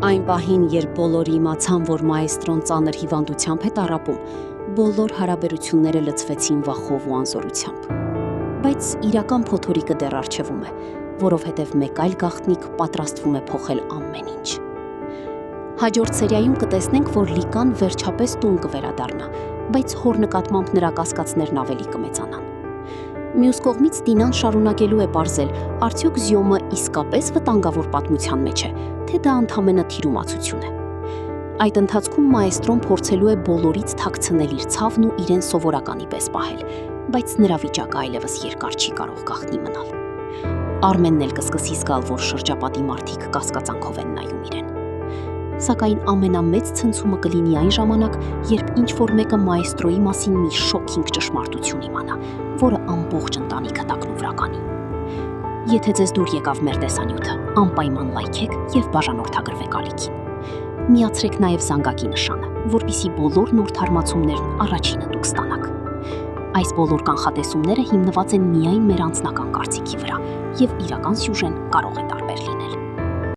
Այն պահին, երբ բոլորը իմացան, որ մայստրոն ծանր հիվանդությամբ է տառապում, բոլոր հարաբերությունները լցվեցին վախով ու անզորությամբ։ Բայց իրական փոթորիկը դեռ առջևում է, որովհետև մեկ այլ գաղտնիք պատրաստվում է փոխել ամեն ինչ։ Հաջորդ սերիայում կտեսնենք, որ Լիկան վերջապես տուն կվերադառնա, բայց հոր նկատմամբ նրա կասկածներն ավելի կմեծանան։ Մյուս կողմից Տինան շարունակելու է պարզել, արդյոք Զյոմը իսկապես վտանգավոր պատմության մեջ է, թե դա ընդամենը թիրումացություն է։ Այդ ընթացքում մայստրոն փորձելու է բոլորից թաքցնել իր ցավն ու իրեն սովորականի պես պահել, բայց նրա վիճակը այլևս երկար չի կարող գաղտնի մնալ։ Արմենն էլ կսկսի զգալ, որ շրջապատի մարդիկ կասկածանքով են նայում իրեն։ Սակայն ամենամեծ ցնցումը կլինի այն ժամանակ, երբ ինչ-որ մեկը մայստրոյի մասին մի շոքինգ ճշմարտություն իմանա, որը ամբողջ ընտանիքը տակնու վրա կանի։ Եթե ձեզ դուր եկավ մեր տեսանյութը, անպայման լայքեք եւ բաժանորդագրվեք ալիքին։ Միացրեք նաեւ զանգակի նշանը, որպեսզի բոլոր նոր թարմացումներն առաջինը դուք ստանաք։ Այս բոլոր կանխատեսումները հիմնված են միայն մեր անձնական կարծիքի վրա, եւ իրական սյուժեն կարող է տարբեր լինել։